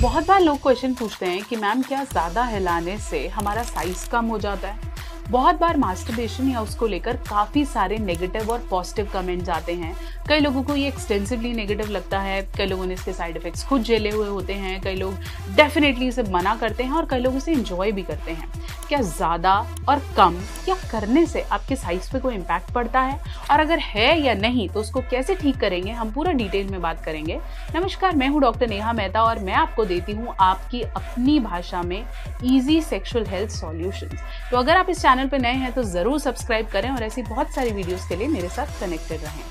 बहुत बार लोग क्वेश्चन पूछते हैं कि मैम क्या ज़्यादा हिलाने से हमारा साइज़ कम हो जाता है। बहुत बार मास्टरबेशन या उसको लेकर काफ़ी सारे नेगेटिव और पॉजिटिव कमेंट्स आते हैं। कई लोगों को ये एक्सटेंसिवली नेगेटिव लगता है, कई लोगों ने इसके साइड इफ़ेक्ट्स खुद झेले हुए होते हैं, कई लोग डेफिनेटली इसे मना करते हैं और कई लोग इसे इंजॉय भी करते हैं। क्या ज़्यादा और कम या करने से आपके साइज़ पे कोई इम्पैक्ट पड़ता है, और अगर है या नहीं तो उसको कैसे ठीक करेंगे, हम पूरा डिटेल में बात करेंगे। नमस्कार, मैं हूँ डॉक्टर नेहा मेहता और मैं आपको देती हूँ आपकी अपनी भाषा में ईजी सेक्सुअल हेल्थ सॉल्यूशंस। तो अगर आप इस चैनल पर नए हैं तो ज़रूर सब्सक्राइब करें और ऐसी बहुत सारी वीडियोस के लिए मेरे साथ कनेक्टेड रहें।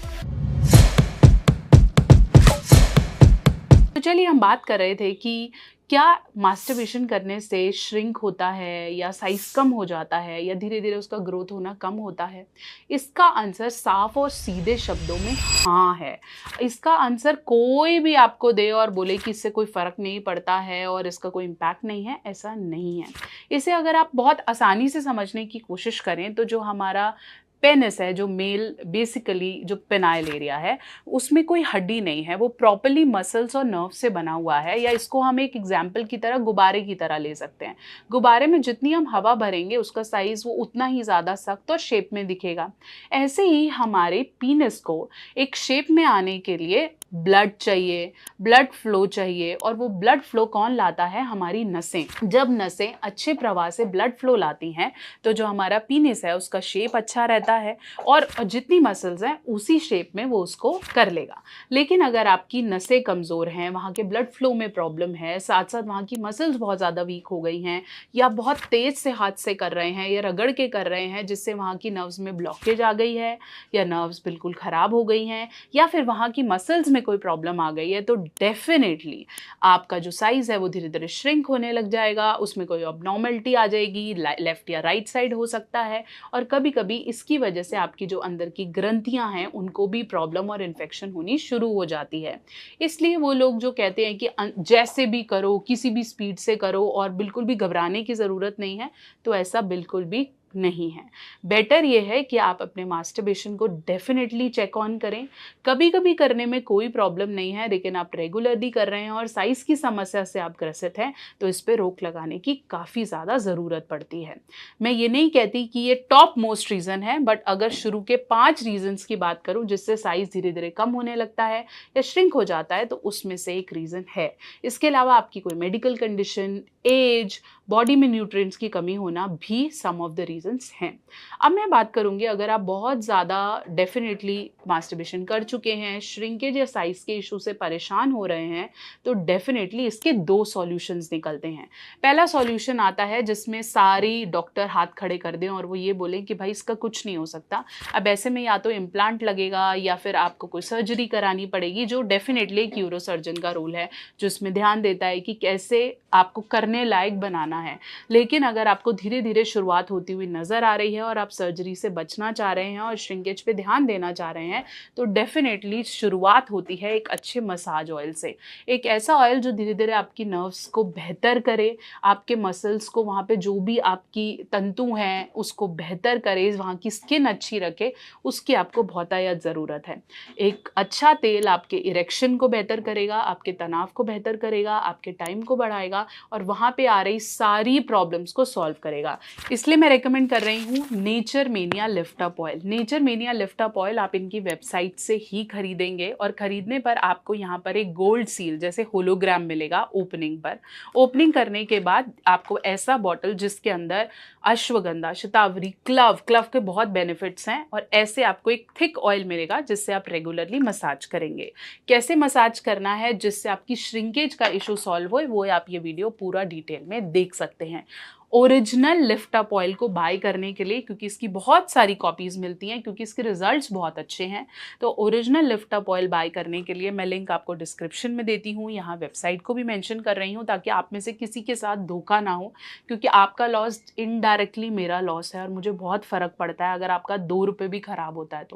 तो चलिए, हम बात कर रहे थे कि क्या मास्टरबेशन करने से श्रिंक होता है या साइज कम हो जाता है या धीरे धीरे उसका ग्रोथ होना कम होता है। इसका आंसर साफ और सीधे शब्दों में हाँ है। इसका आंसर कोई भी आपको दे और बोले कि इससे कोई फ़र्क नहीं पड़ता है और इसका कोई इम्पैक्ट नहीं है, ऐसा नहीं है। इसे अगर आप बहुत आसानी से समझने की कोशिश करें तो जो हमारा पेनिस है, जो मेल बेसिकली जो पेनाइल एरिया है, उसमें कोई हड्डी नहीं है, वो प्रॉपरली मसल्स और नर्व से बना हुआ है। या इसको हम एक एग्जाम्पल की तरह गुब्बारे की तरह ले सकते हैं। गुब्बारे में जितनी हम हवा भरेंगे उसका साइज वो उतना ही ज़्यादा सख्त और शेप में दिखेगा। ऐसे ही हमारे पीनिस को एक शेप में आने के लिए ब्लड चाहिए, ब्लड फ्लो चाहिए, और वो ब्लड फ्लो कौन लाता है? हमारी नसें। जब नसें अच्छे प्रवाह से ब्लड फ्लो लाती हैं तो जो हमारा पीनिस है उसका शेप अच्छा रहता है और जितनी मसल्स हैं उसी शेप में वो उसको कर लेगा। लेकिन अगर आपकी नसें कमज़ोर हैं, वहाँ के ब्लड फ्लो में प्रॉब्लम है, साथ साथ वहाँ की मसल्स बहुत ज़्यादा वीक हो गई हैं, या बहुत तेज़ से हाथ से कर रहे हैं या रगड़ के कर रहे हैं जिससे वहाँ की नर्व्स में ब्लॉकेज आ गई है, या नर्व्स बिल्कुल ख़राब हो गई हैं, या फिर वहाँ की मसल्स में कोई प्रॉब्लम आ गई है, तो डेफिनेटली आपका जो साइज है वो धीरे धीरे श्रिंक होने लग जाएगा। उसमें कोई अबनॉर्मलिटी आ जाएगी, लेफ्ट या राइट साइड हो सकता है, और कभी कभी इसकी वजह से आपकी जो अंदर की ग्रंथियां हैं उनको भी प्रॉब्लम और इन्फेक्शन होनी शुरू हो जाती है। इसलिए वो लोग जो कहते हैं कि जैसे भी करो, किसी भी स्पीड से करो और बिल्कुल भी घबराने की ज़रूरत नहीं है, तो ऐसा बिल्कुल भी नहीं है। बेटर ये है कि आप अपने मास्टरबेशन को डेफिनेटली चेक ऑन करें। कभी कभी करने में कोई प्रॉब्लम नहीं है, लेकिन आप रेगुलरली कर रहे हैं और साइज़ की समस्या से आप ग्रसित हैं तो इस पर रोक लगाने की काफ़ी ज़्यादा ज़रूरत पड़ती है। मैं ये नहीं कहती कि ये टॉप मोस्ट रीज़न है, बट अगर शुरू के 5 रीजन्स की बात करूँ जिससे साइज़ धीरे धीरे कम होने लगता है या श्रिंक हो जाता है, तो उसमें से एक रीज़न है। इसके अलावा आपकी कोई मेडिकल कंडीशन, एज, बॉडी में न्यूट्रिएंट्स की कमी होना भी सम ऑफ द रीजंस हैं। अब मैं बात करूंगी, अगर आप बहुत ज़्यादा डेफिनेटली मास्टरबेशन कर चुके हैं, श्रिंकेज या साइज के इशू से परेशान हो रहे हैं, तो डेफिनेटली इसके 2 सॉल्यूशंस निकलते हैं। पहला सॉल्यूशन आता है जिसमें सारी डॉक्टर हाथ खड़े कर दें और वो ये बोलें कि भाई इसका कुछ नहीं हो सकता। अब ऐसे में या तो इम्प्लांट लगेगा या फिर आपको कोई सर्जरी करानी पड़ेगी, जो डेफिनेटली एक यूरोसर्जन का रोल है जो इसमें ध्यान देता है कि कैसे आपको करने लायक बनाना है। लेकिन अगर आपको धीरे धीरे शुरुआत होती हुई नज़र आ रही है और आप सर्जरी से बचना चाह रहे हैं और श्रिंकेज पे ध्यान देना चाह रहे हैं, तो डेफिनेटली शुरुआत होती है एक अच्छे मसाज ऑयल से। एक ऐसा ऑयल जो धीरे धीरे आपकी नर्व्स को बेहतर करे, आपके मसल्स को, वहाँ पे जो भी आपकी तंतु हैं उसको बेहतर करे, वहाँ की स्किन अच्छी रखे, उसकी आपको बहुतायत ज़रूरत है। एक अच्छा तेल आपके इरेक्शन को बेहतर करेगा, आपके तनाव को बेहतर करेगा, आपके टाइम को बढ़ाएगा और वहाँ पे आ रही सारी प्रॉब्लम्स को सॉल्व करेगा। इसलिए मैं रेकमेंड कर रही हूँ nature mania lift up oil. Nature mania lift up oil आप इनकी वेबसाइट से ही खरीदेंगे और खरीदने पर आपको यहाँ पर एक गोल्ड सील जैसे होलोग्राम मिलेगा ओपनिंग पर। ओपनिंग करने के बाद आपको ऐसा बॉटल जिसके अंदर अश्वगंधा, शतावरी, क्लव के बहुत बेनिफिट्स हैं, और ऐसे आपको एक थिक ऑयल मिलेगा जिससे आप रेगुलरली मसाज करेंगे। कैसे मसाज करना है जिससे आपकी श्रिंकेज का इशू सॉल्व हो, वो आप ये वीडियो पूरा डिटेल में देख सकते हैं। ओरिजिनल लिफ्ट अप ऑयल को बाय करने के लिए, क्योंकि इसकी बहुत सारी कॉपीज़ मिलती हैं, क्योंकि इसके रिजल्ट्स बहुत अच्छे हैं, तो original lift up oil bye करने के लिए मैं लिंक आपको डिस्क्रिप्शन में देती हूँ, यहाँ वेबसाइट को भी मेंशन कर रही हूँ ताकि आप में से किसी के साथ धोखा ना हो, क्योंकि आपका लॉस इनडायरेक्टली मेरा लॉस है और मुझे बहुत फ़र्क पड़ता है अगर आपका 2 रुपये भी ख़राब होता है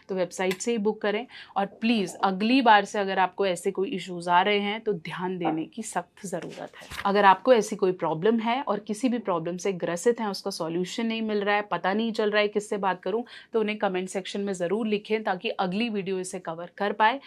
तो वेबसाइट से ही बुक करें। और प्लीज़ अगली बार से अगर आपको ऐसे कोई इश्यूज़ आ रहे हैं तो ध्यान देने की सख्त ज़रूरत है। अगर आपको ऐसी कोई प्रॉब्लम है और किसी भी प्रॉब्लम से ग्रसित हैं, उसका सॉल्यूशन नहीं मिल रहा है, पता नहीं चल रहा है किससे बात करूं, तो उन्हें कमेंट सेक्शन में ज़रूर लिखें ताकि अगली वीडियो इसे कवर कर पाए।